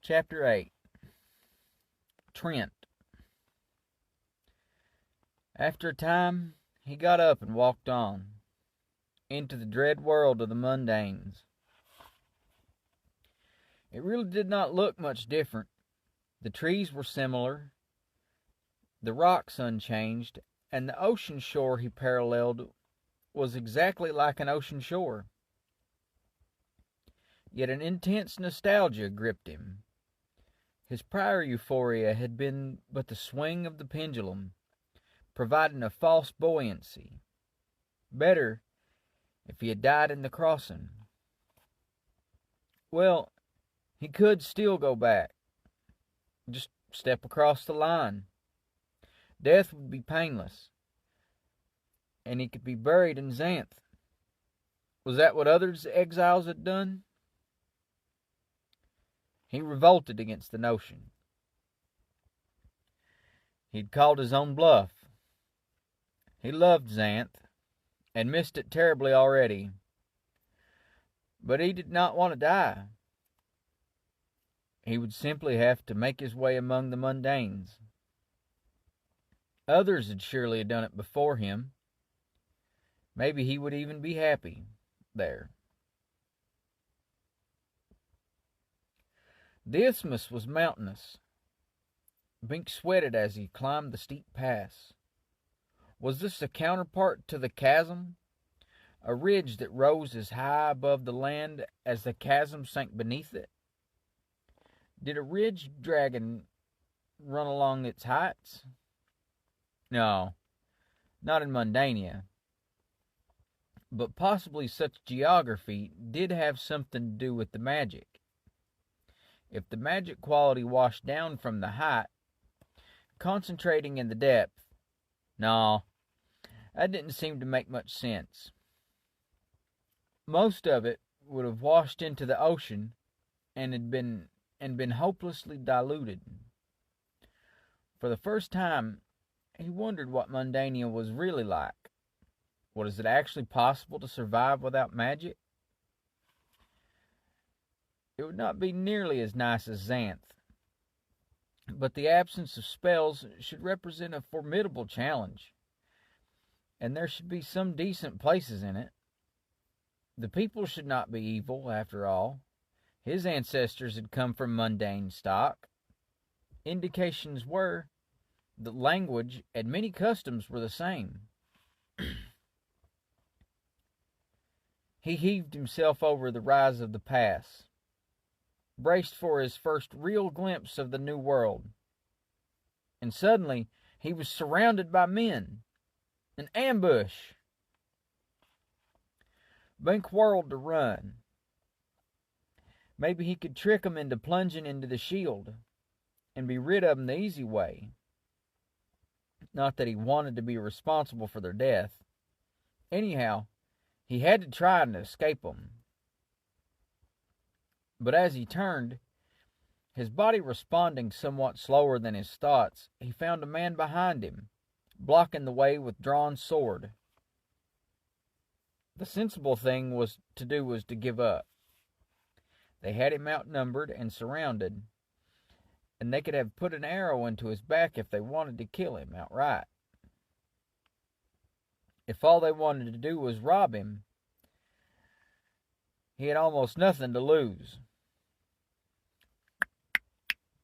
Chapter 8. Trent. After a time, he got up and walked on, into the dread world of the mundanes. It really did not look much different. The trees were similar, the rocks unchanged, and the ocean shore he paralleled was exactly like an ocean shore. Yet an intense nostalgia gripped him. His prior euphoria had been but the swing of the pendulum, providing a false buoyancy. Better if he had died in the crossing. Well, he could still go back. Just step across the line. Death would be painless, and he could be buried in Xanth. Was that what other exiles had done? He revolted against the notion. He'd called his own bluff. He loved Xanth, and missed it terribly already. But he did not want to die. He would simply have to make his way among the mundanes. Others had surely done it before him. Maybe he would even be happy there. The isthmus was mountainous. Bink sweated as he climbed the steep pass. Was this a counterpart to the chasm? A ridge that rose as high above the land as the chasm sank beneath it? Did a ridge dragon run along its heights? No, not in Mundania. But possibly such geography did have something to do with the magic. If the magic quality washed down from the height, concentrating in the depth, no, that didn't seem to make much sense. Most of it would have washed into the ocean and been hopelessly diluted. For the first time, he wondered what Mundania was really like. Was it actually possible to survive without magic? It would not be nearly as nice as Xanth, but the absence of spells should represent a formidable challenge, and there should be some decent places in it. The people should not be evil, after all. His ancestors had come from mundane stock. Indications were that language and many customs were the same. He heaved himself over the rise of the pass, braced for his first real glimpse of the new world. And suddenly, he was surrounded by men. An ambush! Bink whirled to run. Maybe he could trick them into plunging into the shield and be rid of them the easy way. Not that he wanted to be responsible for their death. Anyhow, he had to try and escape them. But as he turned, his body responding somewhat slower than his thoughts, he found a man behind him, blocking the way with drawn sword. The sensible thing to do was to give up. They had him outnumbered and surrounded, and they could have put an arrow into his back if they wanted to kill him outright. If all they wanted to do was rob him, he had almost nothing to lose.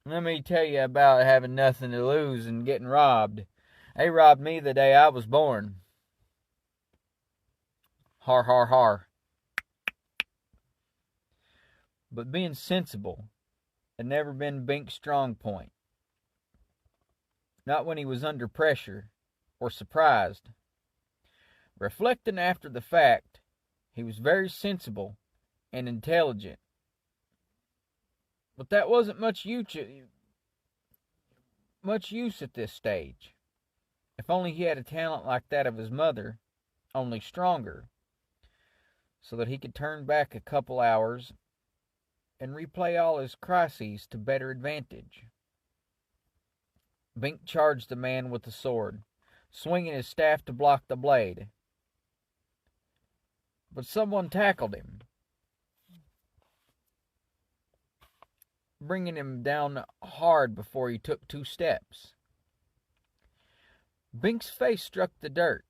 Let me tell you about having nothing to lose and getting robbed. They robbed me the day I was born. Har, har, har. But being sensible had never been Bink's strong point. Not when he was under pressure or surprised. Reflecting after the fact, he was very sensible and intelligent. But that wasn't much use at this stage. If only he had a talent like that of his mother, only stronger. so that he could turn back a couple hours and replay all his crises to better advantage. Bink charged the man with the sword, swinging his staff to block the blade. But someone tackled him, bringing him down hard before he took 2 steps. Bink's face struck the dirt,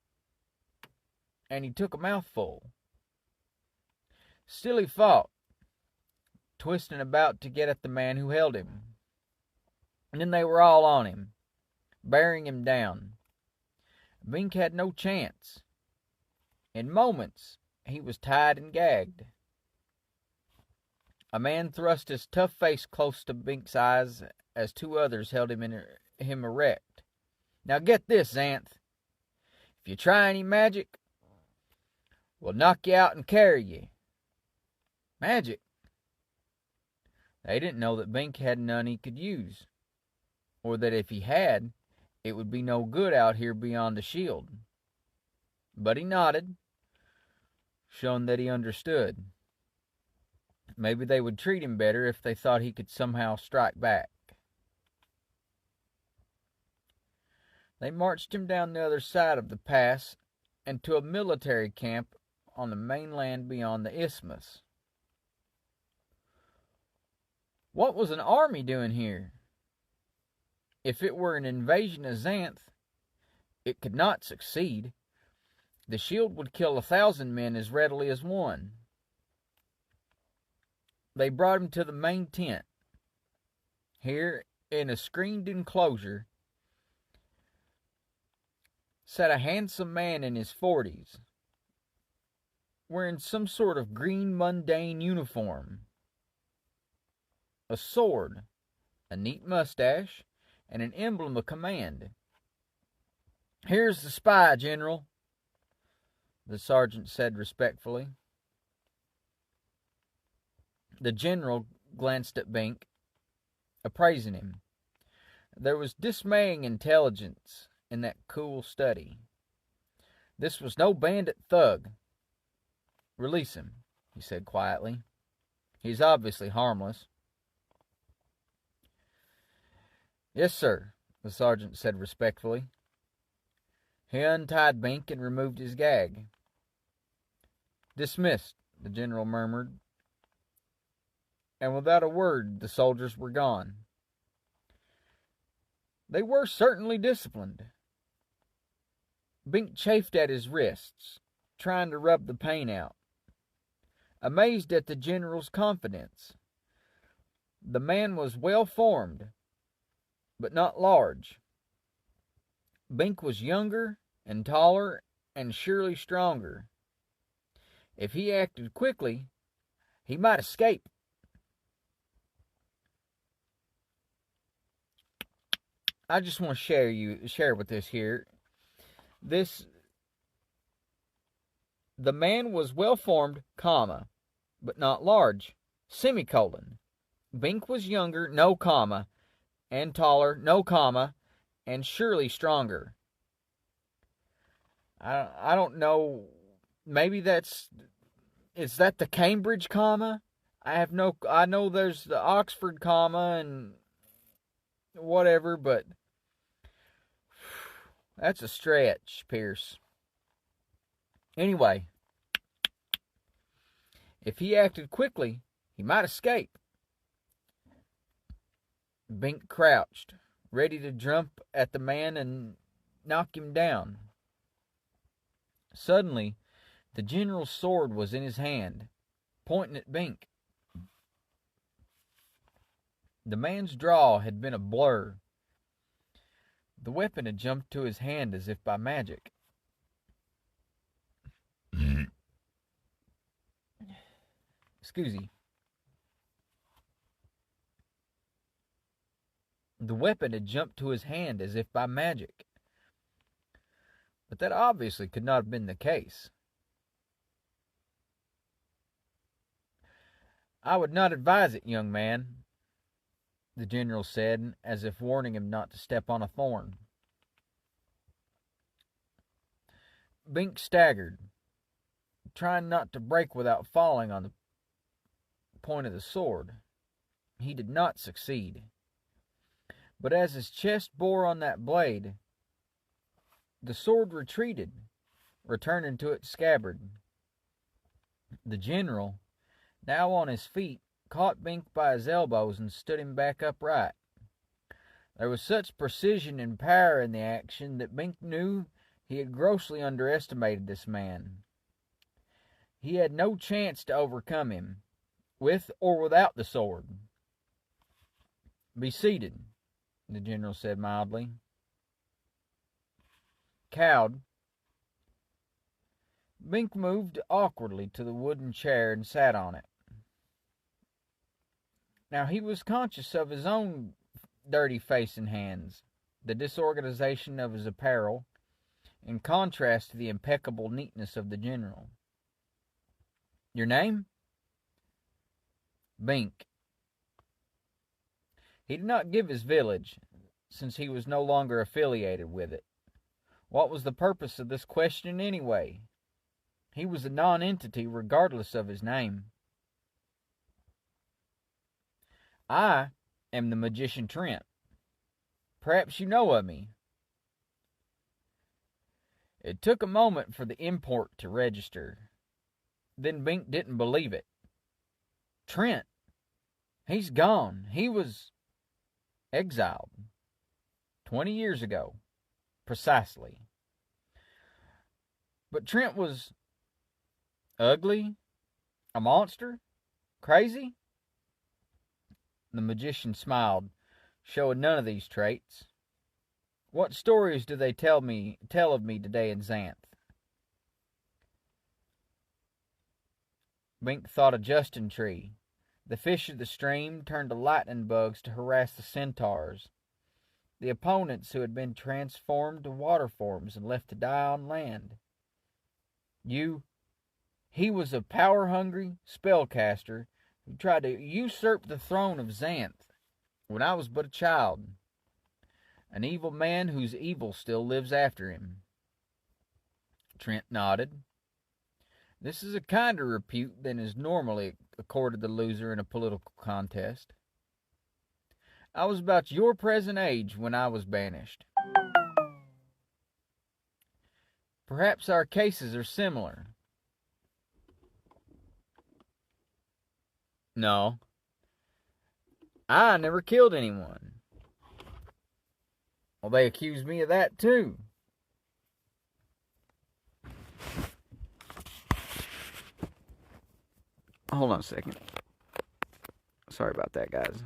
and he took a mouthful. Still he fought, twisting about to get at the man who held him. And then they were all on him, bearing him down. Bink had no chance. In moments, he was tied and gagged. A man thrust his tough face close to Bink's eyes as 2 others held him erect. Now get this, Xanth. If you try any magic, we'll knock you out and carry you. Magic? They didn't know that Bink had none he could use, or that if he had, it would be no good out here beyond the shield. But he nodded, showing that he understood. Maybe they would treat him better if they thought he could somehow strike back. They marched him down the other side of the pass and to a military camp on the mainland beyond the isthmus. What was an army doing here? If it were an invasion of Xanth, it could not succeed. The shield would kill 1,000 men as readily as one. They brought him to the main tent. Here, in a screened enclosure, sat a handsome man in his 40s, wearing some sort of green mundane uniform, a sword, a neat mustache, and an emblem of command. "Here's the spy, General," the sergeant said respectfully. The general glanced at Bink, appraising him. There was dismaying intelligence in that cool study. This was no bandit thug. "Release him," he said quietly. "He's obviously harmless." "Yes, sir," the sergeant said respectfully. He untied Bink and removed his gag. "Dismissed," the general murmured. And without a word, the soldiers were gone. They were certainly disciplined. Bink chafed at his wrists, trying to rub the pain out, amazed at the general's confidence. The man was well formed, but not large. Bink was younger and taller and surely stronger. If he acted quickly, he might escape. I just want to share with this here. The man was well formed, comma, but not large, semicolon. Bink was younger, no comma, and taller, no comma, and surely stronger. I don't know. Maybe is that the Cambridge comma? I know there's the Oxford comma and whatever, but that's a stretch, Pierce. Anyway, if he acted quickly, he might escape. Bink crouched, ready to jump at the man and knock him down. Suddenly, the general's sword was in his hand, pointing at Bink. The man's draw had been a blur. The weapon had jumped to his hand as if by magic. Excuse me. The weapon had jumped to his hand as if by magic. But that obviously could not have been the case. "I would not advise it, young man," the general said, as if warning him not to step on a thorn. Bink staggered, trying not to break without falling on the point of the sword. He did not succeed. But as his chest bore on that blade, the sword retreated, returning to its scabbard. The general, now on his feet, caught Bink by his elbows and stood him back upright. There was such precision and power in the action that Bink knew he had grossly underestimated this man. He had no chance to overcome him, with or without the sword. "Be seated," the general said mildly. Cowed, Bink moved awkwardly to the wooden chair and sat on it. Now he was conscious of his own dirty face and hands, the disorganization of his apparel, in contrast to the impeccable neatness of the general. "Your name?" "Bink." He did not give his village, since he was no longer affiliated with it. What was the purpose of this question anyway? He was a non-entity regardless of his name. "I am the magician Trent. Perhaps you know of me." It took a moment for the import to register. Then Bink didn't believe it. "Trent? He's gone. He was exiled 20 years ago. Precisely. But Trent was ugly? A monster? Crazy?" The magician smiled, showing none of these traits. "What stories do they tell of me today in Xanth?" Bink thought of Justin Tree. The fish of the stream turned to lightning bugs to harass the centaurs, the opponents who had been transformed to water forms and left to die on land. He was a power-hungry spellcaster who tried to usurp the throne of Xanth when I was but a child. An evil man whose evil still lives after him." Trent nodded. "This is a kinder repute than is normally accorded the loser in a political contest. I was about your present age when I was banished. Perhaps our cases are similar." "No. I never killed anyone." "Well, they accuse me of that too." Hold on a second. Sorry about that, guys.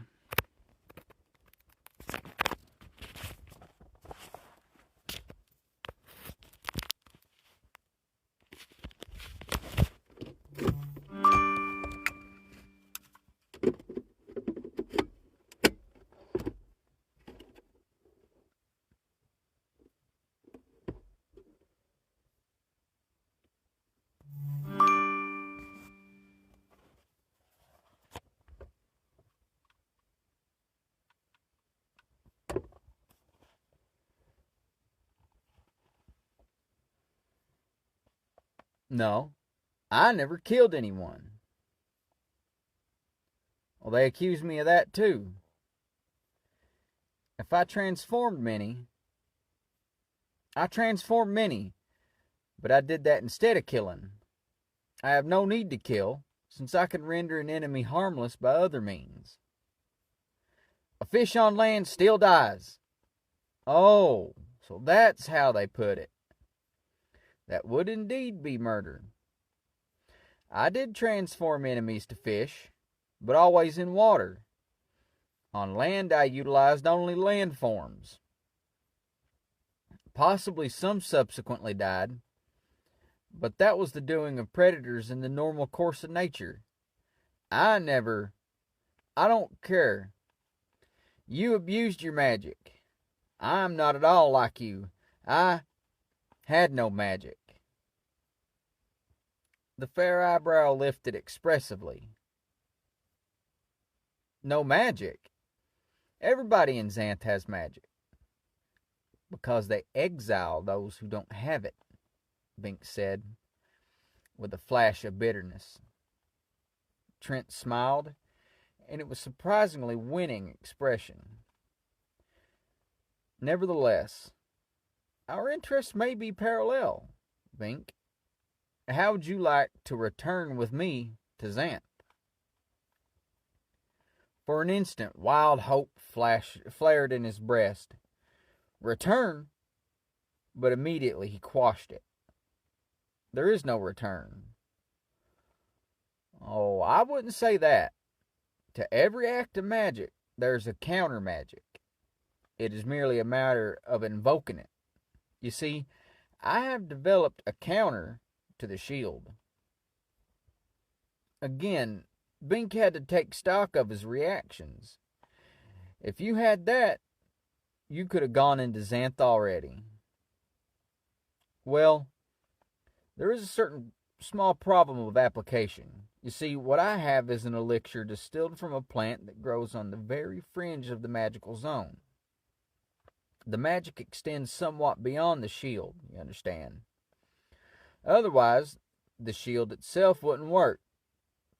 "No, I never killed anyone." "Well, they accuse me of that too." I transformed many, but I did that instead of killing. I have no need to kill, since I can render an enemy harmless by other means." "A fish on land still dies." "Oh, so that's how they put it." "That would indeed be murder. I did transform enemies to fish, but always in water. On land I utilized only land forms. Possibly some subsequently died, but that was the doing of predators in the normal course of nature. I don't care. You abused your magic. I'm not at all like you. I had no magic." The fair eyebrow lifted expressively. "No magic? Everybody in Xanth has magic." "Because they exile those who don't have it," Bink said. with a flash of bitterness. Trent smiled, and it was a surprisingly winning expression. Nevertheless, our interests may be parallel, Bink. How would you like to return with me to Xanth? For an instant, wild hope flared in his breast. Return? But immediately he quashed it. There is no return. Oh, I wouldn't say that. To every act of magic, there's a counter magic. It is merely a matter of invoking it. You see, I have developed a counter to the shield. Again, Bink had to take stock of his reactions. If you had that, you could have gone into Xanth already. Well, there is a certain small problem of application. You see, what I have is an elixir distilled from a plant that grows on the very fringe of the magical zone. The magic extends somewhat beyond the shield, you understand. Otherwise, the shield itself wouldn't work,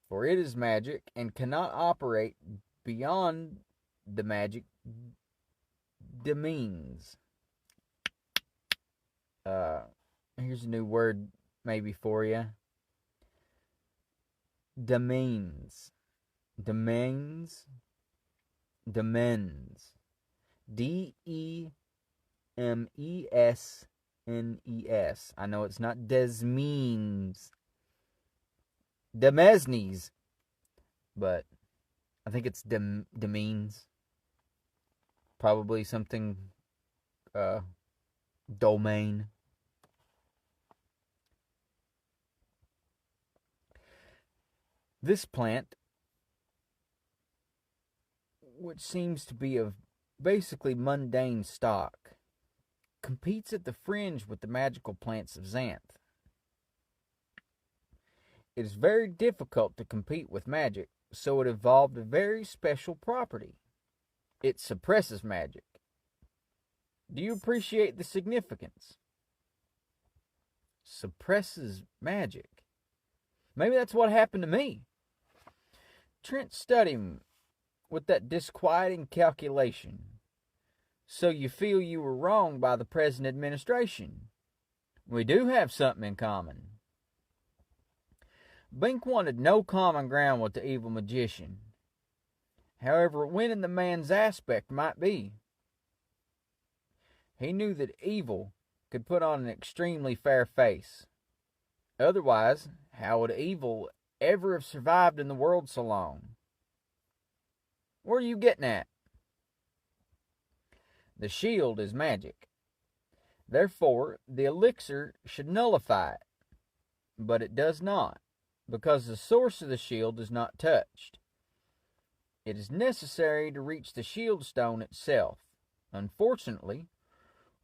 for it is magic and cannot operate beyond the magic domains. Here's a new word maybe for you. Domains. Domains. Demens. Demesnes. I know it's not Desmeans. Demesnes. But I think it's Demeans. Probably something domain. This plant, which seems to be of basically mundane stock, competes at the fringe with the magical plants of Xanth. It is very difficult to compete with magic, so it evolved a very special property. It suppresses magic. Do you appreciate the significance? Suppresses magic. Maybe that's what happened to me. Trent studied him with that disquieting calculation. So you feel you were wronged by the present administration. We do have something in common. Bink wanted no common ground with the evil magician. However winning the man's aspect might be. He knew that evil could put on an extremely fair face. Otherwise, how would evil ever have survived in the world so long? Where are you getting at? The shield is magic. Therefore, the elixir should nullify it. But it does not, because the source of the shield is not touched. It is necessary to reach the shield stone itself. Unfortunately,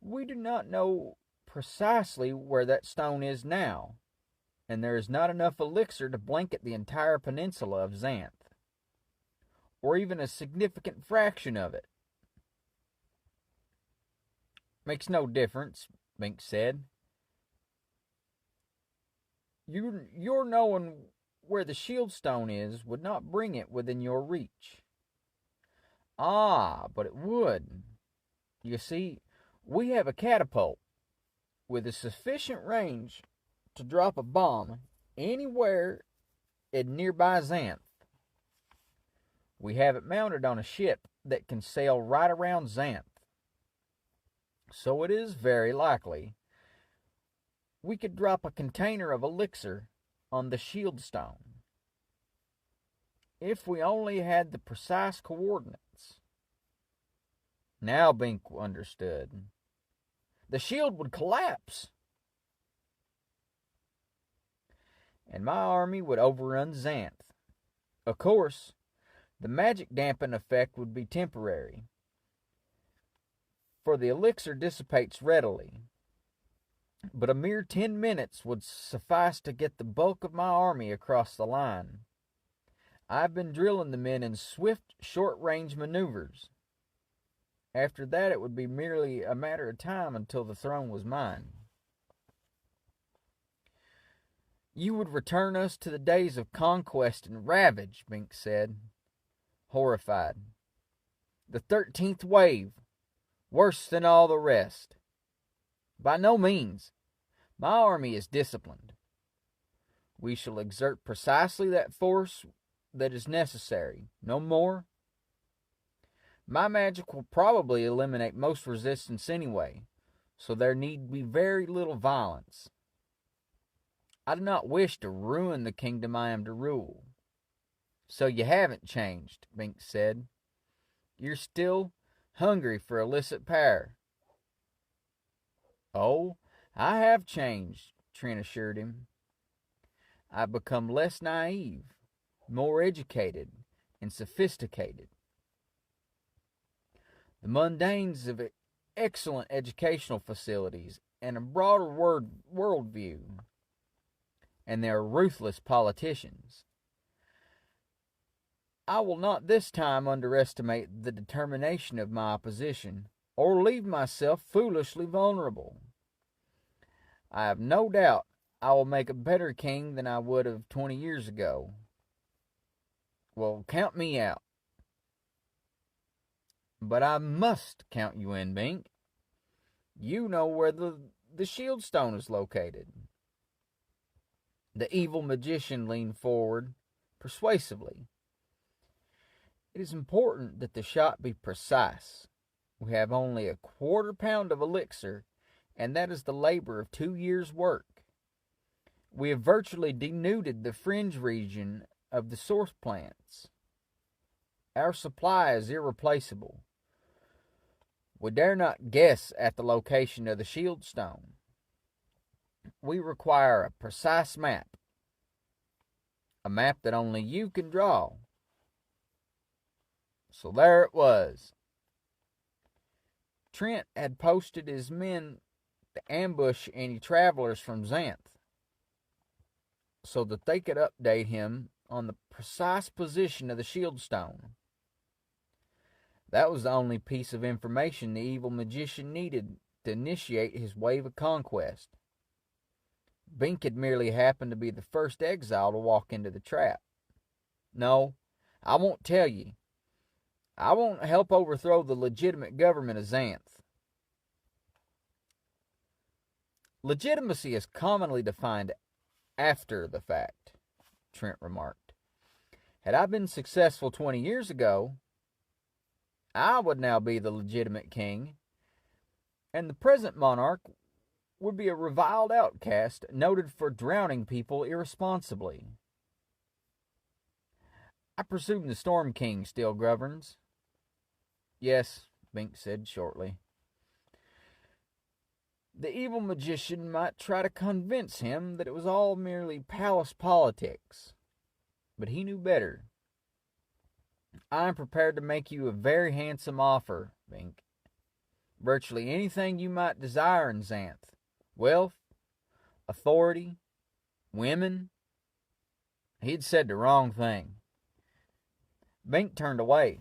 we do not know precisely where that stone is now, and there is not enough elixir to blanket the entire peninsula of Xanth, or even a significant fraction of it. Makes no difference, Bink said. Your knowing where the shield stone is would not bring it within your reach. Ah, but it would. You see, we have a catapult with a sufficient range to drop a bomb anywhere in nearby Xanth. We have it mounted on a ship that can sail right around Xanth. So it is very likely we could drop a container of elixir on the shield stone. If we only had the precise coordinates. Now Bink understood. The shield would collapse, and my army would overrun Xanth. Of course, the magic dampen effect would be temporary, for the elixir dissipates readily. But a mere 10 minutes would suffice to get the bulk of my army across the line. I've been drilling the men in swift, short-range maneuvers. After that, it would be merely a matter of time until the throne was mine. You would return us to the days of conquest and ravage, Bink said, horrified. The 13th wave, worse than all the rest. By no means. My army is disciplined. We shall exert precisely that force that is necessary, no more. My magic will probably eliminate most resistance anyway, so there need be very little violence. I do not wish to ruin the kingdom I am to rule. So you haven't changed, Bink said. You're still hungry for illicit power. Oh, I have changed, Trent assured him. I've become less naive, more educated, and sophisticated. The mundanes have excellent educational facilities and a broader worldview, and they are ruthless politicians. I will not this time underestimate the determination of my opposition, or leave myself foolishly vulnerable. I have no doubt I will make a better king than I would have 20 years ago. Well, count me out. But I must count you in, Bink. You know where the shield stone is located. The evil magician leaned forward persuasively. It is important that the shot be precise. We have only a quarter pound of elixir, and that is the labor of 2 years' work. We have virtually denuded the fringe region of the source plants. Our supply is irreplaceable. We dare not guess at the location of the shield stone. We require a precise map. A map that only you can draw. So there it was. Trent had posted his men to ambush any travelers from Xanth, so that they could update him on the precise position of the shield stone. That was the only piece of information the evil magician needed to initiate his wave of conquest. Bink had merely happened to be the first exile to walk into the trap. No, I won't tell you. I won't help overthrow the legitimate government of Xanth. Legitimacy is commonly defined after the fact, Trent remarked. Had I been successful 20 years ago, I would now be the legitimate king, and the present monarch would be a reviled outcast noted for drowning people irresponsibly. I presume the Storm King still governs. Yes, Bink said shortly. The evil magician might try to convince him that it was all merely palace politics, but he knew better. I am prepared to make you a very handsome offer, Bink. Virtually anything you might desire in Xanth. Wealth, authority, women. He had said the wrong thing. Bink turned away.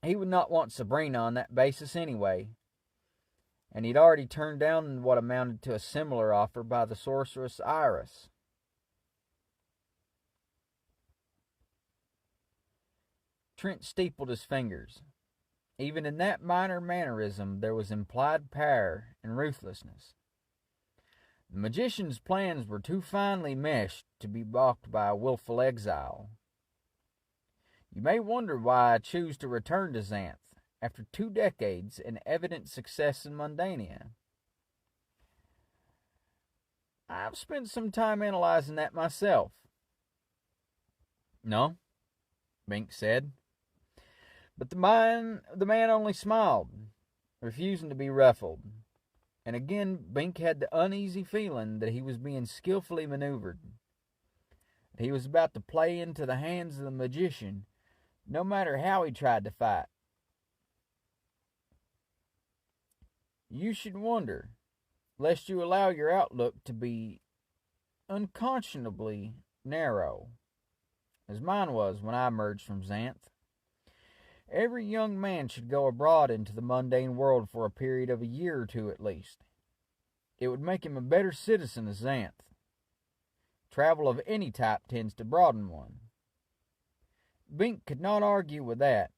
He would not want Sabrina on that basis anyway, and he'd already turned down what amounted to a similar offer by the sorceress Iris. Trent steepled his fingers. Even in that minor mannerism there was implied power and ruthlessness. The magician's plans were too finely meshed to be balked by a willful exile. You may wonder why I choose to return to Xanth after 2 decades and evident success in Mundania. I've spent some time analyzing that myself. No, Bink said. But the man only smiled, refusing to be ruffled. And again, Bink had the uneasy feeling that he was being skillfully maneuvered. That he was about to play into the hands of the magician, no matter how he tried to fight. You should wonder, lest you allow your outlook to be unconscionably narrow, as mine was when I emerged from Xanth. Every young man should go abroad into the mundane world for a period of a year or two at least. It would make him a better citizen of Xanth. Travel of any type tends to broaden one. Bink could not argue with that.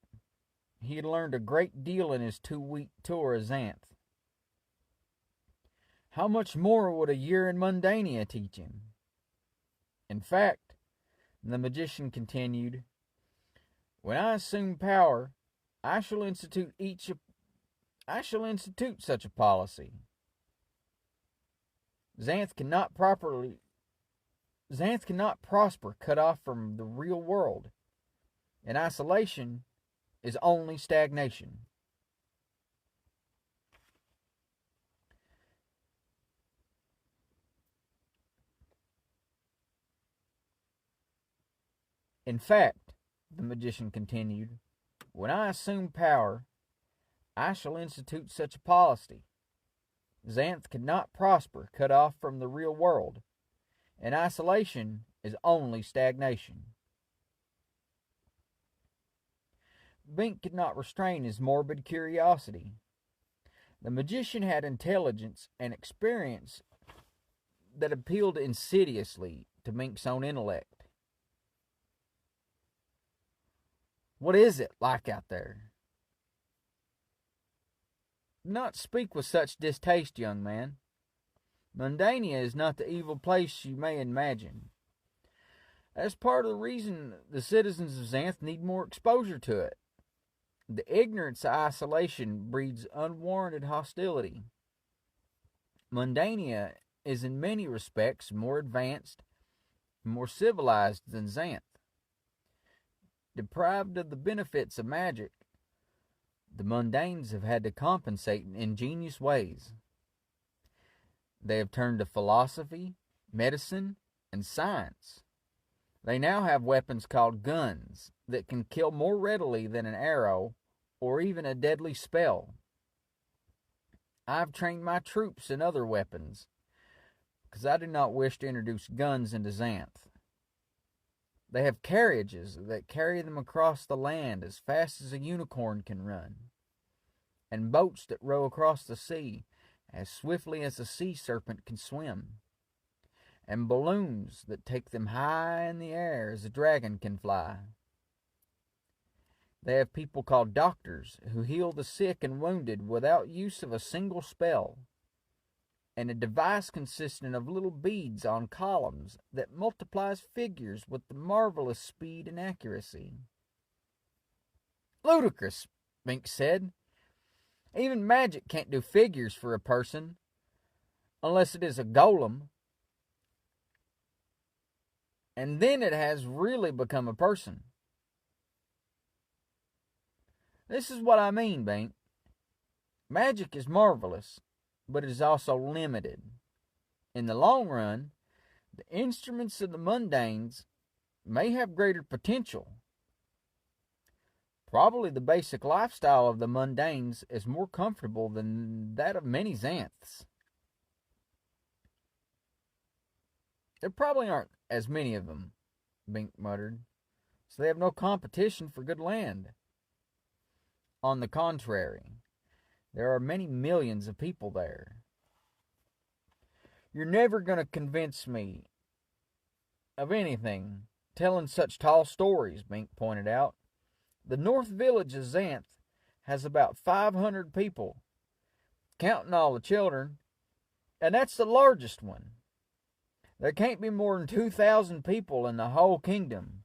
He had learned a great deal in his 2-week tour of Xanth. How much more would a year in Mundania teach him? In fact, the magician continued, when I assume power, I shall institute such a policy. Xanth cannot prosper cut off from the real world, and isolation is only stagnation. In fact, the magician continued, when I assume power, I shall institute such a policy. Xanth cannot prosper cut off from the real world, and isolation is only stagnation. Bink could not restrain his morbid curiosity. The magician had intelligence and experience that appealed insidiously to Bink's own intellect. What is it like out there? Do not speak with such distaste, young man. Mundania is not the evil place you may imagine. That's part of the reason the citizens of Xanth need more exposure to it. The ignorance of isolation breeds unwarranted hostility. Mundania is in many respects more advanced, more civilized than Xanth. Deprived of the benefits of magic, the mundanes have had to compensate in ingenious ways. They have turned to philosophy, medicine, and science. They now have weapons called guns that can kill more readily than an arrow or even a deadly spell. I've trained my troops in other weapons because I do not wish to introduce guns into Xanth. They have carriages that carry them across the land as fast as a unicorn can run, and boats that row across the sea as swiftly as a sea serpent can swim, and balloons that take them high in the air as a dragon can fly. They have people called doctors who heal the sick and wounded without use of a single spell, and a device consisting of little beads on columns that multiplies figures with the marvelous speed and accuracy. Ludicrous, Bink said. Even magic can't do figures for a person, unless it is a golem. And then it has really become a person. This is what I mean, Bink. Magic is marvelous, but it is also limited. In the long run, the instruments of the mundanes may have greater potential. Probably the basic lifestyle of the mundanes is more comfortable than that of many Xanths. There probably aren't as many of them, Bink muttered, so they have no competition for good land. On the contrary, there are many millions of people there. You're never going to convince me of anything telling such tall stories, Bink pointed out. The north village of Xanth has about 500 people, counting all the children, and that's the largest one. There can't be more than 2,000 people in the whole kingdom.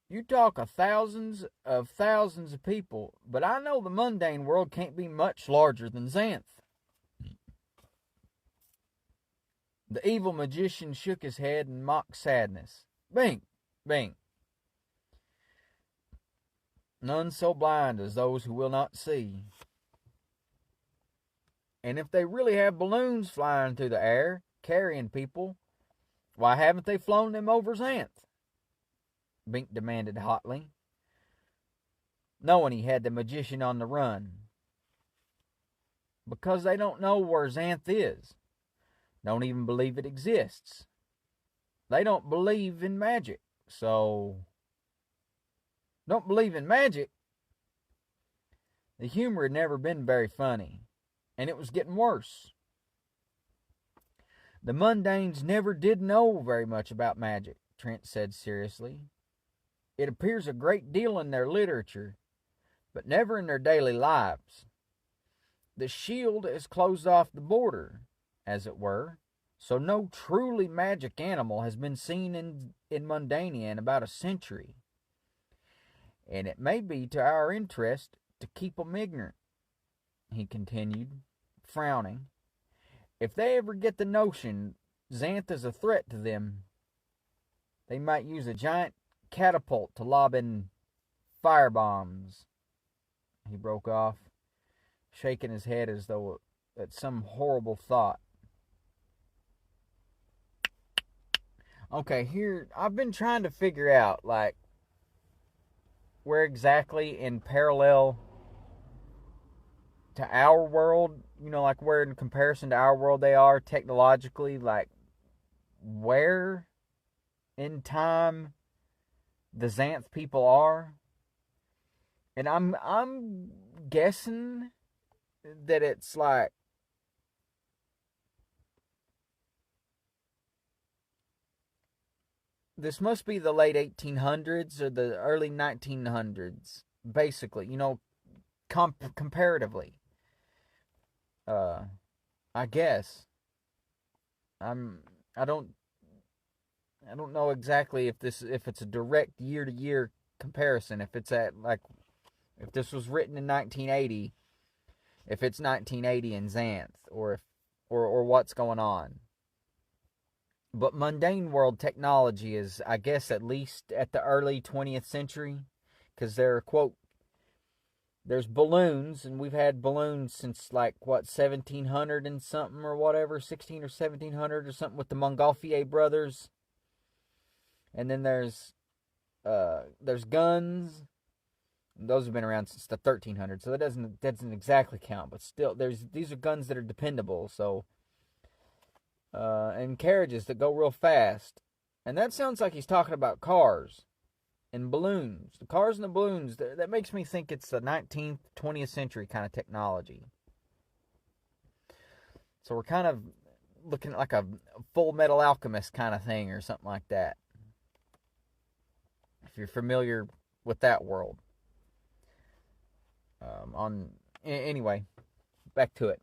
You talk of thousands of people, but I know the mundane world can't be much larger than Xanth. The evil magician shook his head in mock sadness. Bink, Bink. None so blind as those who will not see. And if they really have balloons flying through the air, carrying people, why haven't they flown them over Xanth? Bink demanded hotly, knowing he had the magician on the run. Because they don't know where Xanth is. Don't even believe it exists. They don't believe in magic, so... Don't believe in magic? The humor had never been very funny, and it was getting worse. The mundanes never did know very much about magic, Trent said seriously. It appears a great deal in their literature, but never in their daily lives. The shield has closed off the border, as it were, so no truly magic animal has been seen in Mundania in about a century. And it may be to our interest to keep 'em ignorant, he continued, frowning. If they ever get the notion Xanth is a threat to them, they might use a giant catapult to lob in firebombs. He broke off, shaking his head as though at some horrible thought. Okay, here, I've been trying to figure out, like, where exactly in parallel to our world, like where in comparison to our world they are technologically, like, where in time the Xanth people are. And I'm guessing that it's like this must be the late 1800s or the early 1900s, basically, comparatively. I guess. I don't know exactly if it's a direct year to year comparison, if it's at like if this was written in 1980, if it's 1980 in Xanth, or what's going on. But mundane world technology is, I guess, at least at the early 20th century, because there's balloons, and we've had balloons since, 1700 and something or whatever, 16 or 1700 or something with the Montgolfier brothers. And then there's guns. Those have been around since the 1300s, so that doesn't exactly count, but still, these are guns that are dependable, so... and carriages that go real fast. And that sounds like he's talking about cars and balloons. The cars and the balloons, that makes me think it's the 19th, 20th century kind of technology. So we're kind of looking like a Full Metal Alchemist kind of thing or something like that. If you're familiar with that world. Anyway, back to it.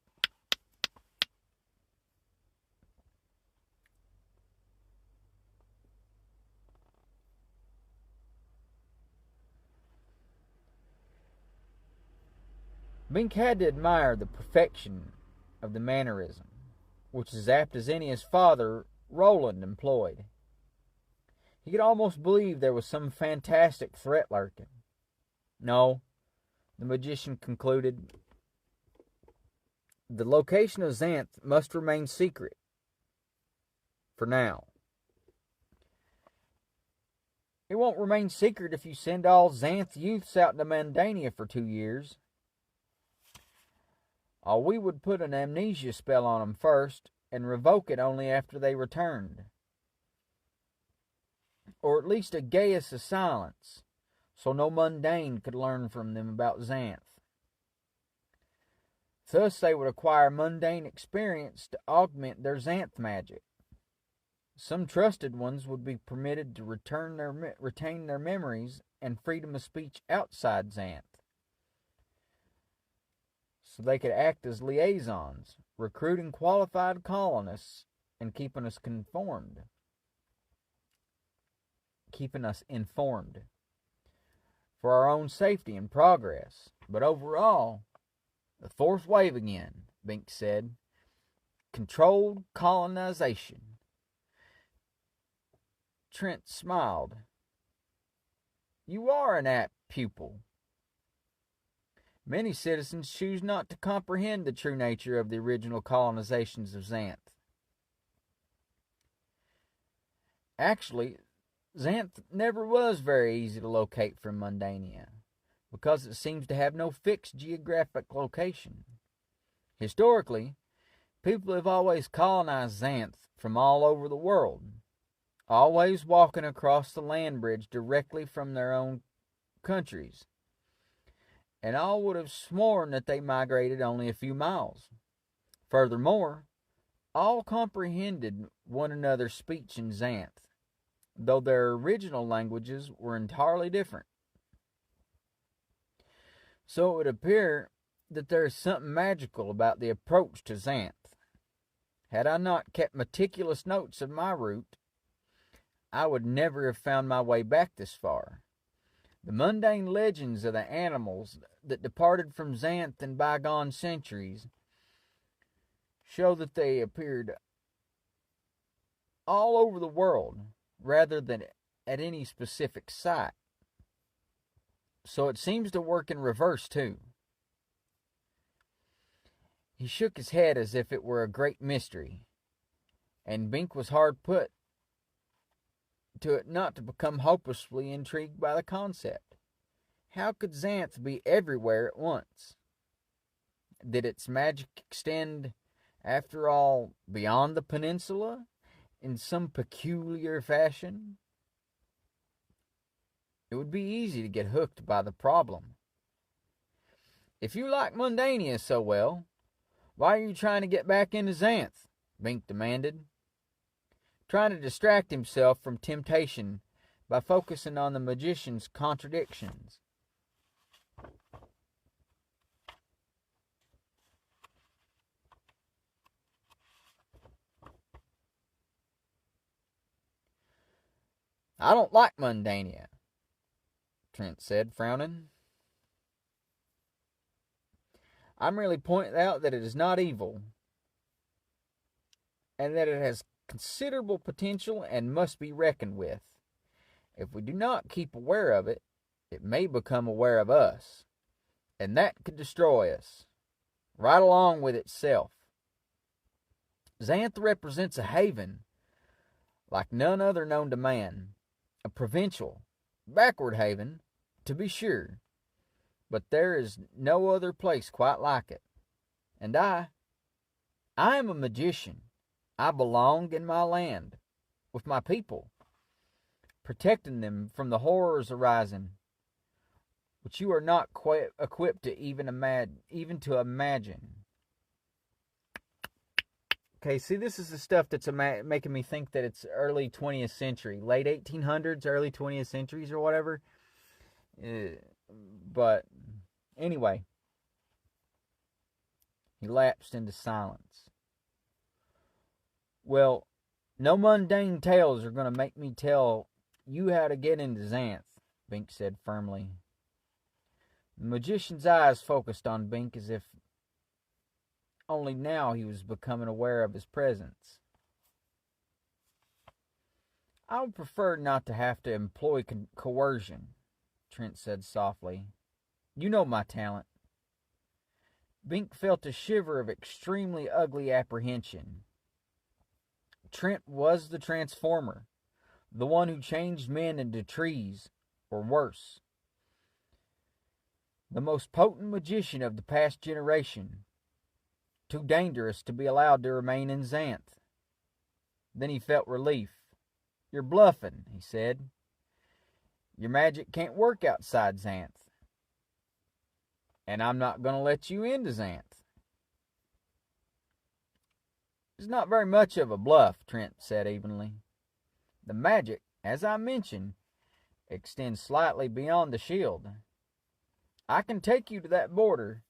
Bink had to admire the perfection of the mannerism, which is apt as any his father, Roland, employed. He could almost believe there was some fantastic threat lurking. No, the magician concluded, the location of Xanth must remain secret. For now. It won't remain secret if you send all Xanth youths out into Mandania for 2 years. We would put an amnesia spell on them first, and revoke it only after they returned. Or at least a geas of silence, so no mundane could learn from them about Xanth. Thus they would acquire mundane experience to augment their Xanth magic. Some trusted ones would be permitted to retain their memories and freedom of speech outside Xanth, so they could act as liaisons, recruiting qualified colonists and keeping us informed for our own safety and progress. But overall, the fourth wave again, Bink said. Controlled colonization. Trent smiled. You are an apt pupil. Many citizens choose not to comprehend the true nature of the original colonizations of Xanth. Actually, Xanth never was very easy to locate from Mundania, because it seems to have no fixed geographic location. Historically, people have always colonized Xanth from all over the world, always walking across the land bridge directly from their own countries, and all would have sworn that they migrated only a few miles. Furthermore, all comprehended one another's speech in Xanth, though their original languages were entirely different. So it would appear that there is something magical about the approach to Xanth. Had I not kept meticulous notes of my route, I would never have found my way back this far. The mundane legends of the animals that departed from Xanth in bygone centuries show that they appeared all over the world rather than at any specific site. So it seems to work in reverse too. He shook his head as if it were a great mystery, and Bink was hard put to it not to become hopelessly intrigued by the concept. How could Xanth be everywhere at once? Did its magic extend, after all, beyond the peninsula in some peculiar fashion? It would be easy to get hooked by the problem. If you like Mundania so well, why are you trying to get back into Xanth? Bink demanded, trying to distract himself from temptation by focusing on the magician's contradictions. I don't like Mundania, Trent said, frowning. I'm merely pointing out that it is not evil, and that it has considerable potential and must be reckoned with. If we do not keep aware of it, it may become aware of us, and that could destroy us, right along with itself. Xanth represents a haven like none other known to man, a provincial, backward haven, to be sure, but there is no other place quite like it. And I am a magician. I belong in my land, with my people, protecting them from the horrors arising, which you are not quite equipped to even imagine. Okay, see, this is the stuff that's making me think that it's early 20th century, late 1800s, early 20th centuries or whatever. But anyway, he lapsed into silence. Well, no mundane tales are going to make me tell you how to get into Xanth, Bink said firmly. The magician's eyes focused on Bink as if only now he was becoming aware of his presence. I would prefer not to have to employ coercion, Trent said softly. You know my talent. Bink felt a shiver of extremely ugly apprehension. Trent was the transformer, the one who changed men into trees, or worse. The most potent magician of the past generation, too dangerous to be allowed to remain in Xanth. Then he felt relief. You're bluffing, he said. Your magic can't work outside Xanth. And I'm not going to let you into Xanth. It's not very much of a bluff, Trent said evenly. The magic, as I mentioned, extends slightly beyond the shield. I can take you to that border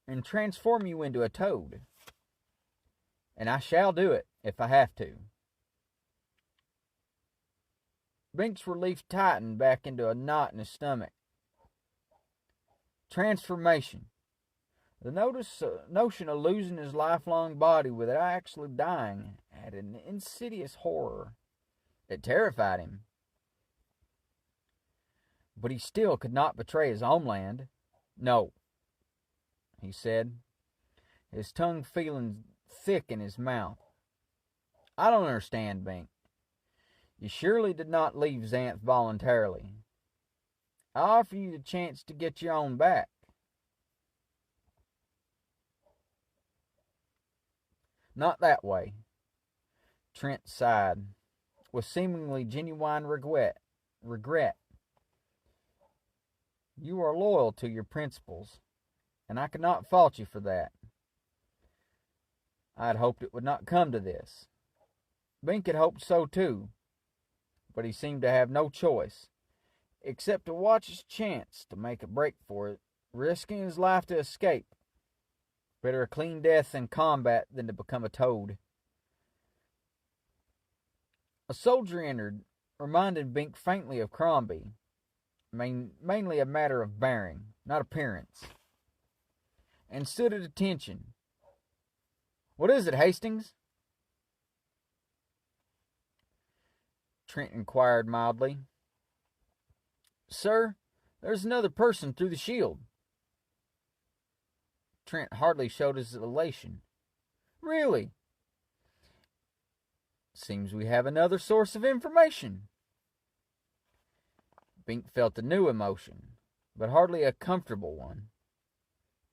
and transform you into a toad. And I shall do it if I have to. Bink's relief tightened back into a knot in his stomach. Transformation. The notion of losing his lifelong body without actually dying had an insidious horror. It terrified him. But he still could not betray his homeland. No, he said, his tongue feeling thick in his mouth. I don't understand, Bink. You surely did not leave Xanth voluntarily. I offer you the chance to get your own back. Not that way. Trent sighed, with seemingly genuine regret. You are loyal to your principles, and I cannot fault you for that. I had hoped it would not come to this. Bink had hoped so too, but he seemed to have no choice, except to watch his chance to make a break for it, risking his life to escape. Better a clean death in combat than to become a toad. A soldier entered, reminding Bink faintly of Crombie, mainly a matter of bearing, not appearance, and stood at attention. "What is it, Hastings?" Trent inquired mildly. "Sir, there's another person through the shield." Trent hardly showed his elation. "Really? Seems we have another source of information." Bink felt a new emotion, but hardly a comfortable one.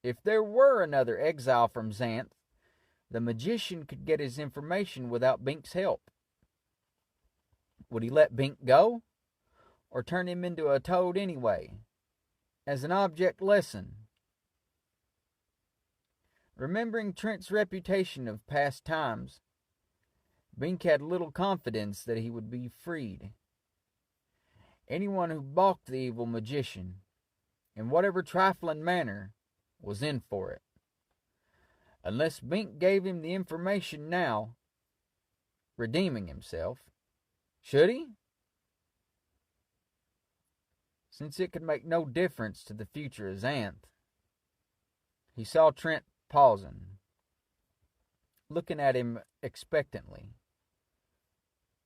If there were another exile from Xanth, the magician could get his information without Bink's help. Would he let Bink go, or turn him into a toad anyway, as an object lesson? Remembering Trent's reputation of past times, Bink had little confidence that he would be freed. Anyone who balked the evil magician, in whatever trifling manner, was in for it. Unless Bink gave him the information now, redeeming himself. Should he? Since it could make no difference to the future of Xanth. He saw Trent pausing, looking at him expectantly.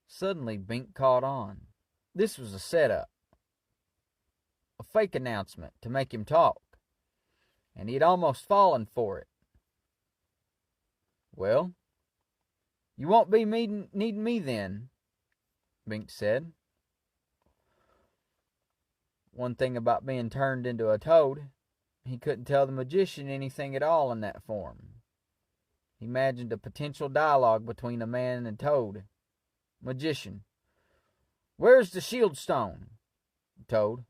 Suddenly, Bink caught on. This was a setup, a fake announcement to make him talk, and he had almost fallen for it. "Well, you won't be needing me then," Bink said. One thing about being turned into a toad, he couldn't tell the magician anything at all in that form. He imagined a potential dialogue between a man and toad. Magician: "Where's the shield stone?" Toad: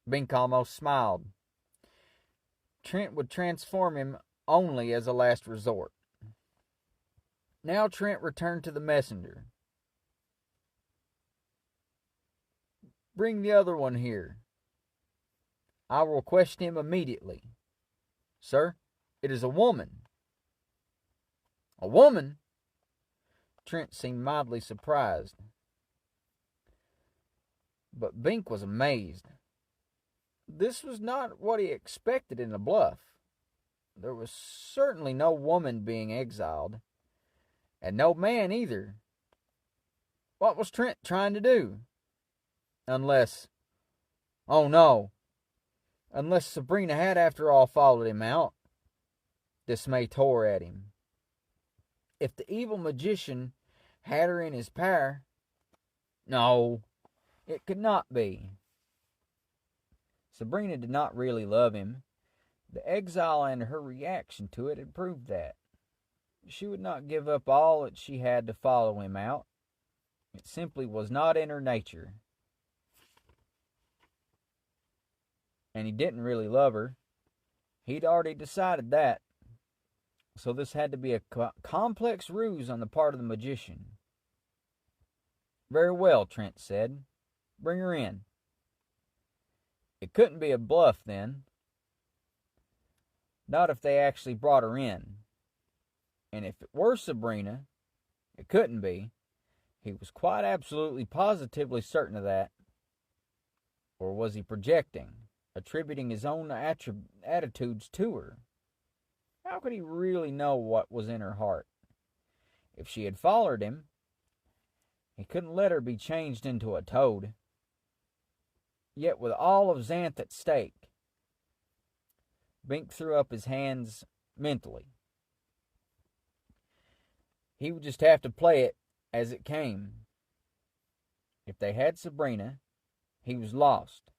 Bink almost smiled. Trent would transform him only as a last resort. Now Trent returned to the messenger. "Bring the other one here. I will question him immediately." "Sir, it is a woman." "A woman?" Trent seemed mildly surprised. But Bink was amazed. This was not what he expected in a bluff. There was certainly no woman being exiled, and no man either. What was Trent trying to do? Unless Sabrina had after all followed him out. Dismay tore at him. If the evil magician had her in his power, no, it could not be. Sabrina did not really love him. The exile and her reaction to it had proved that. She would not give up all that she had to follow him out. It simply was not in her nature. And he didn't really love her. He'd already decided that. So this had to be a complex ruse on the part of the magician. "Very well," Trent said. "Bring her in." It couldn't be a bluff, then. Not if they actually brought her in. And if it were Sabrina, it couldn't be. He was quite absolutely positively certain of that. Or was he projecting, attributing his own attitudes to her? How could he really know what was in her heart? If she had followed him, he couldn't let her be changed into a toad. Yet with all of Xanth at stake, Bink threw up his hands mentally. He would just have to play it as it came. If they had Sabrina, he was lost.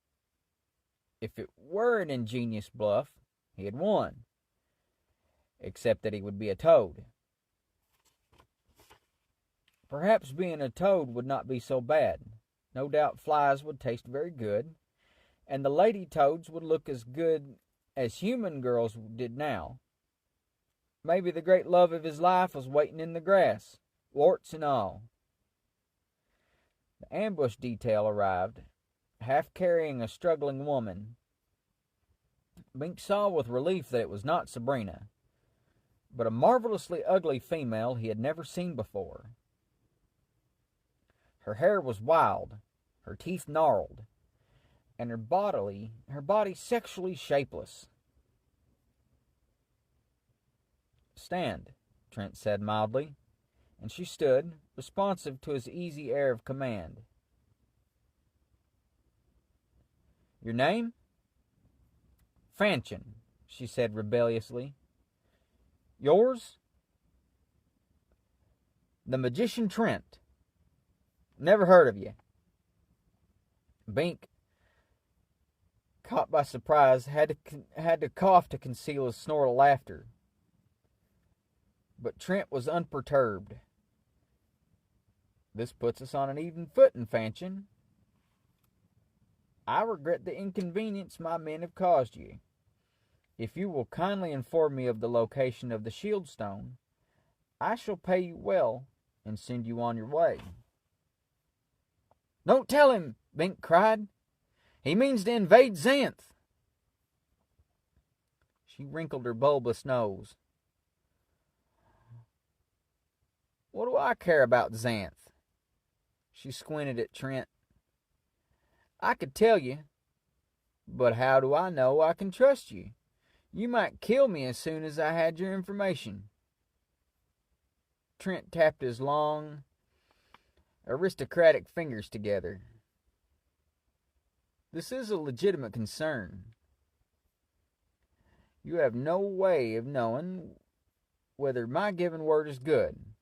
If it were an ingenious bluff, he had won. Except that he would be a toad. Perhaps being a toad would not be so bad. No doubt flies would taste very good, and the lady toads would look as good as human girls did now. Maybe the great love of his life was waiting in the grass, warts and all. The ambush detail arrived, half carrying a struggling woman. Bink saw with relief that it was not Sabrina, but a marvelously ugly female he had never seen before. Her hair was wild, her teeth gnarled, and her body sexually shapeless. "Stand," Trent said mildly, and she stood, responsive to his easy air of command. "Your name?" "Fanchon," she said rebelliously. "Yours?" "The Magician Trent." "Never heard of you." Bink, caught by surprise, had to cough to conceal his snort of laughter. But Trent was unperturbed. "This puts us on an even footing, Fanchon. I regret the inconvenience my men have caused you. If you will kindly inform me of the location of the shield stone, I shall pay you well and send you on your way." "Don't tell him!" Bink cried. "He means to invade Xanth." She wrinkled her bulbous nose. "What do I care about Xanth?" She squinted at Trent. "I could tell you, but how do I know I can trust you? You might kill me as soon as I had your information." Trent tapped his long, aristocratic fingers together. "This is a legitimate concern. You have no way of knowing whether my given word is good.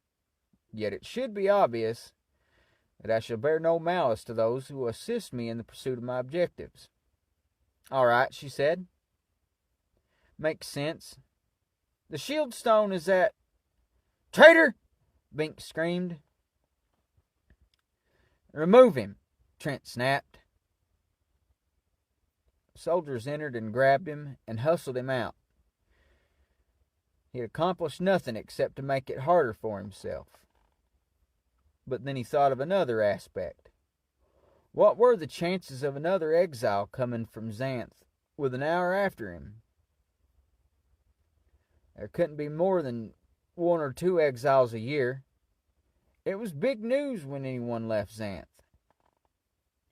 Yet it should be obvious that I shall bear no malice to those who assist me in the pursuit of my objectives." "All right," she said. "Makes sense. The shield stone is at—" "Traitor!" Bink screamed. "Remove him," Trent snapped. Soldiers entered and grabbed him and hustled him out. He had accomplished nothing except to make it harder for himself. But then he thought of another aspect. What were the chances of another exile coming from Xanth with an hour after him? There couldn't be more than 1 or 2 exiles a year. It was big news when anyone left Xanth.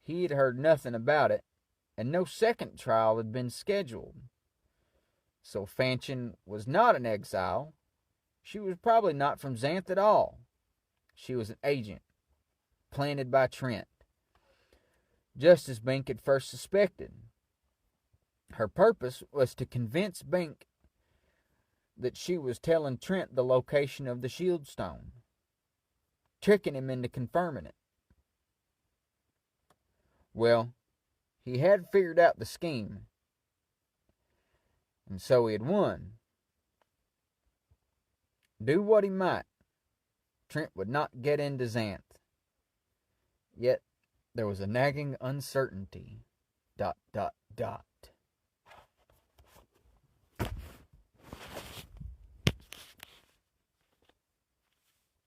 He had heard nothing about it, and no second trial had been scheduled. So Fanchon was not an exile. She was probably not from Xanth at all. She was an agent, planted by Trent, just as Bink had first suspected. Her purpose was to convince Bink that she was telling Trent the location of the shield stone, tricking him into confirming it. Well, he had figured out the scheme, and so he had won. Do what he might, Trent would not get into Xanth. Yet there was a nagging uncertainty. ...